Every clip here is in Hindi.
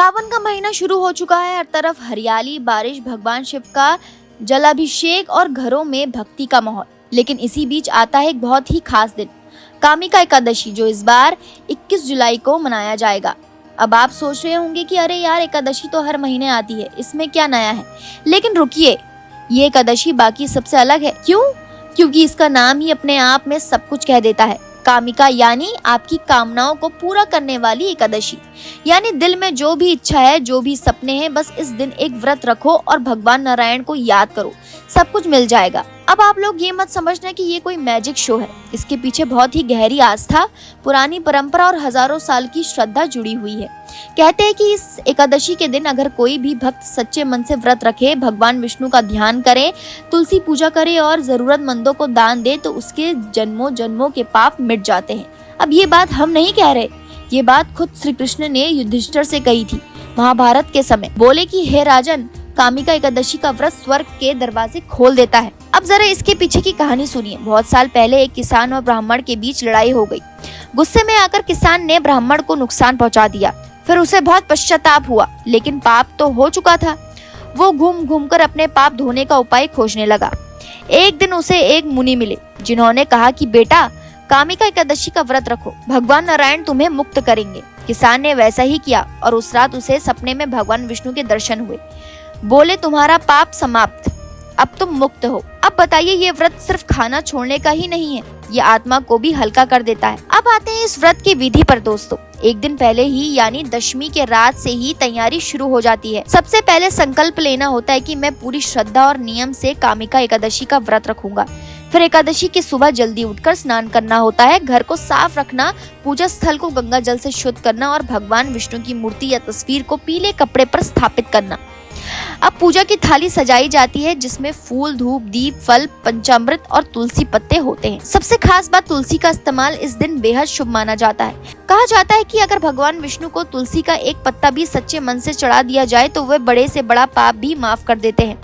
सावन का महीना शुरू हो चुका है। हर तरफ हरियाली, बारिश, भगवान शिव का जलाभिषेक और घरों में भक्ति का माहौल। लेकिन इसी बीच आता है एक बहुत ही खास दिन, कामिका एकादशी, जो इस बार 21 जुलाई को मनाया जाएगा। अब आप सोच रहे होंगे कि अरे यार, एकादशी तो हर महीने आती है, इसमें क्या नया है। लेकिन रुकिए, ये एकादशी बाकी सबसे अलग है। क्यों? क्योंकि इसका नाम ही अपने आप में सब कुछ कह देता है। कामिका यानी आपकी कामनाओं को पूरा करने वाली एकादशी। यानी दिल में जो भी इच्छा है, जो भी सपने हैं, बस इस दिन एक व्रत रखो और भगवान नारायण को याद करो, सब कुछ मिल जाएगा। अब आप लोग ये मत समझना कि ये कोई मैजिक शो है। इसके पीछे बहुत ही गहरी आस्था, पुरानी परंपरा और हजारों साल की श्रद्धा जुड़ी हुई है। कहते हैं कि इस एकादशी के दिन अगर कोई भी भक्त सच्चे मन से व्रत रखे, भगवान विष्णु का ध्यान करे, तुलसी पूजा करे और जरूरतमंदों को दान दे, तो उसके जन्मों जन्मों के पाप मिट जाते हैं। अब ये बात हम नहीं कह रहे, ये बात खुद श्री कृष्ण ने युधिष्ठिर से कही थी महाभारत के समय। बोले कि हे राजन, कामिका एकादशी का व्रत स्वर्ग के दरवाजे खोल देता है। अब जरा इसके पीछे की कहानी सुनिए। बहुत साल पहले एक किसान और ब्राह्मण के बीच लड़ाई हो गई। गुस्से में आकर किसान ने ब्राह्मण को नुकसान पहुंचा दिया। फिर उसे बहुत पश्चाताप हुआ, लेकिन पाप तो हो चुका था। वो घूम घूम कर अपने पाप धोने का उपाय खोजने लगा। एक दिन उसे एक मुनि मिले, जिन्होंने कहा कि बेटा, कामिका एकादशी का व्रत रखो, भगवान नारायण तुम्हें मुक्त करेंगे। किसान ने वैसा ही किया और उस रात उसे सपने में भगवान विष्णु के दर्शन हुए। बोले, तुम्हारा पाप समाप्त, अब तुम मुक्त हो। अब बताइए, ये व्रत सिर्फ खाना छोड़ने का ही नहीं है, ये आत्मा को भी हल्का कर देता है। अब आते हैं इस व्रत की विधि पर दोस्तों। एक दिन पहले ही यानी दशमी के रात से ही तैयारी शुरू हो जाती है। सबसे पहले संकल्प लेना होता है कि मैं पूरी श्रद्धा और नियम से कामिका एकादशी का व्रत रखूंगा। फिर एकादशी की सुबह जल्दी उठकर स्नान करना होता है, घर को साफ रखना, पूजा स्थल को गंगा जल से शुद्ध करना और भगवान विष्णु की मूर्ति या तस्वीर को पीले कपड़े पर स्थापित करना। अब पूजा की थाली सजाई जाती है, जिसमें फूल, धूप, दीप, फल, पंचामृत और तुलसी पत्ते होते हैं। सबसे खास बात, तुलसी का इस्तेमाल इस दिन बेहद शुभ माना जाता है। कहा जाता है कि अगर भगवान विष्णु को तुलसी का एक पत्ता भी सच्चे मन से चढ़ा दिया जाए तो वे बड़े से बड़ा पाप भी माफ कर देते हैं।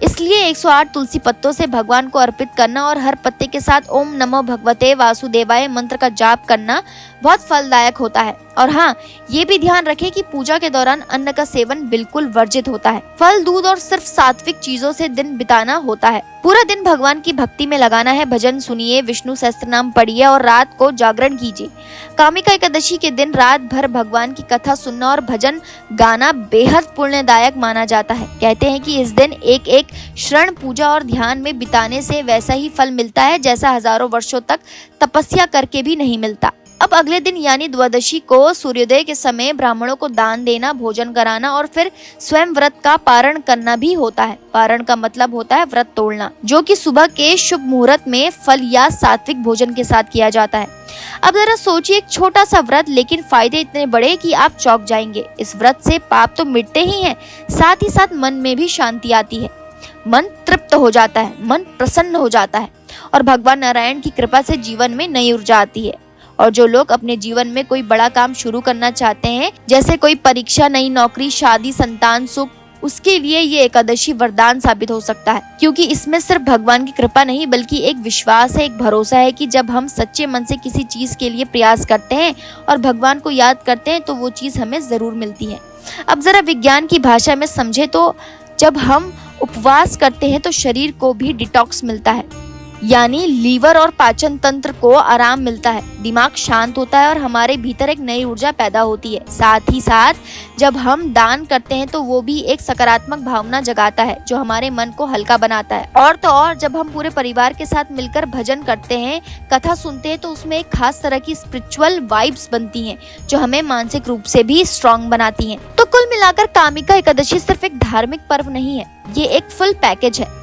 इसलिए 108 तुलसी पत्तों से भगवान को अर्पित करना और हर पत्ते के साथ ओम नमो भगवते वासुदेवाय मंत्र का जाप करना बहुत फलदायक होता है। और हाँ, ये भी ध्यान रखें कि पूजा के दौरान अन्न का सेवन बिल्कुल वर्जित होता है। फल, दूध और सिर्फ सात्विक चीजों से दिन बिताना होता है। पूरा दिन भगवान की भक्ति में लगाना है। भजन सुनिए, विष्णु सहस्त्र नाम पढ़िए और रात को जागरण कीजिए। कामिका एकादशी के दिन रात भर भगवान की कथा सुनना और भजन गाना बेहद पुण्यदायक माना जाता है। कहते हैं कि इस दिन एक एक क्षण पूजा और ध्यान में बिताने से वैसा ही फल मिलता है जैसा हजारों वर्षों तक तपस्या करके भी नहीं मिलता। अब अगले दिन यानी द्वादशी को सूर्योदय के समय ब्राह्मणों को दान देना, भोजन कराना और फिर स्वयं व्रत का पारण करना भी होता है। पारण का मतलब होता है व्रत तोड़ना, जो कि सुबह के शुभ मुहूर्त में फल या सात्विक भोजन के साथ किया जाता है। अब जरा सोचिए, एक छोटा सा व्रत, लेकिन फायदे इतने बड़े कि आप चौंक जाएंगे। इस व्रत से पाप तो मिटते ही हैं, साथ ही साथ मन में भी शांति आती है। मन तृप्त हो जाता है, मन प्रसन्न हो जाता है और भगवान नारायण की कृपा से जीवन में नई ऊर्जा आती है। और जो लोग अपने जीवन में कोई बड़ा काम शुरू करना चाहते हैं, जैसे कोई परीक्षा, नई नौकरी, शादी, संतान सुख, उसके लिए ये एकादशी वरदान साबित हो सकता है। क्योंकि इसमें सिर्फ भगवान की कृपा नहीं, बल्कि एक विश्वास है, एक भरोसा है कि जब हम सच्चे मन से किसी चीज के लिए प्रयास करते हैं और भगवान को याद करते हैं तो वो चीज हमें जरूर मिलती है। अब जरा विज्ञान की भाषा में समझे तो जब हम उपवास करते हैं तो शरीर को भी डिटॉक्स मिलता है, यानी लीवर और पाचन तंत्र को आराम मिलता है, दिमाग शांत होता है और हमारे भीतर एक नई ऊर्जा पैदा होती है। साथ ही साथ जब हम दान करते हैं तो वो भी एक सकारात्मक भावना जगाता है, जो हमारे मन को हल्का बनाता है। और तो और जब हम पूरे परिवार के साथ मिलकर भजन करते हैं, कथा सुनते हैं, तो उसमें एक खास तरह की स्पिरिचुअल वाइब्स बनती हैं, जो हमें मानसिक रूप से भी स्ट्रॉन्ग बनाती हैं। तो कुल मिलाकर कामिका एकादशी सिर्फ एक धार्मिक पर्व नहीं है, ये एक फुल पैकेज है,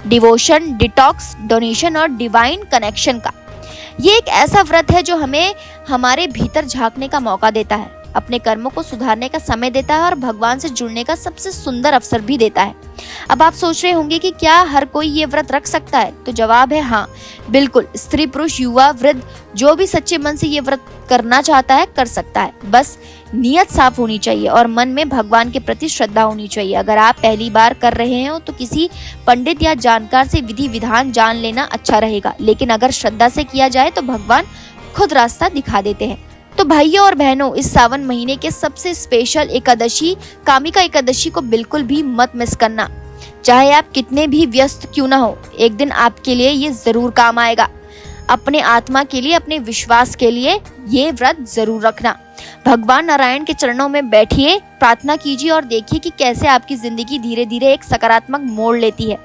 डिवोशन, डिटॉक्स, डोनेशन और डिवाइन कनेक्शन का। ये एक ऐसा व्रत है जो हमें हमारे भीतर झांकने का मौका देता है, अपने कर्मों को सुधारने का समय देता है और भगवान से जुड़ने का सबसे सुंदर अवसर भी देता है। अब आप सोच रहे होंगे कि क्या हर कोई ये व्रत रख सकता है? तो जवाब है हाँ, बिल्कुल। स्त्री, पुरुष, युवा, वृद्ध, जो भी सच्चे मन से ये व्रत करना चाहता है कर सकता है। बस नियत साफ होनी चाहिए और मन में भगवान के प्रति श्रद्धा होनी चाहिए। अगर आप पहली बार कर रहे हो तो किसी पंडित या जानकार से विधि विधान जान लेना अच्छा रहेगा, लेकिन अगर श्रद्धा से किया जाए तो भगवान खुद रास्ता दिखा देते हैं। तो भाइयों और बहनों, इस सावन महीने के सबसे स्पेशल एकादशी कामिका एकादशी को बिल्कुल भी मत मिस करना। चाहे आप कितने भी व्यस्त क्यों ना हो, एक दिन आपके लिए ये जरूर काम आएगा। अपने आत्मा के लिए, अपने विश्वास के लिए ये व्रत जरूर रखना। भगवान नारायण के चरणों में बैठिए, प्रार्थना कीजिए और देखिए कि कैसे आपकी जिंदगी धीरे धीरे एक सकारात्मक मोड़ लेती है।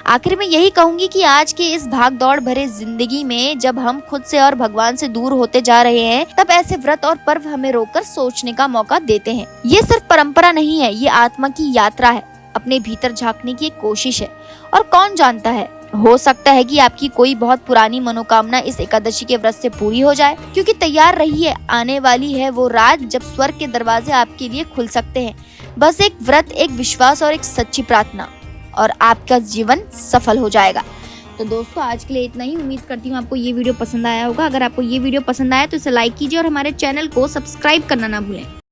आखिर में यही कहूंगी कि आज के इस भाग दौड़ भरे जिंदगी में जब हम खुद से और भगवान से दूर होते जा रहे हैं, तब ऐसे व्रत और पर्व हमें रोककर सोचने का मौका देते हैं। ये सिर्फ परंपरा नहीं है, ये आत्मा की यात्रा है, अपने भीतर झांकने की एक कोशिश है। और कौन जानता है, हो सकता है कि आपकी कोई बहुत पुरानी मनोकामना इस एकादशी के व्रत से पूरी हो जाए। क्योंकि तैयार रहिए, आने वाली है वो रात जब स्वर्ग के दरवाजे आपके लिए खुल सकते हैं। बस एक व्रत, एक विश्वास और एक सच्ची प्रार्थना, और आपका जीवन सफल हो जाएगा। तो दोस्तों, आज के लिए इतना ही। उम्मीद करती हूँ आपको ये वीडियो पसंद आया होगा। अगर आपको ये वीडियो पसंद आया तो इसे लाइक कीजिए और हमारे चैनल को सब्सक्राइब करना ना भूलें।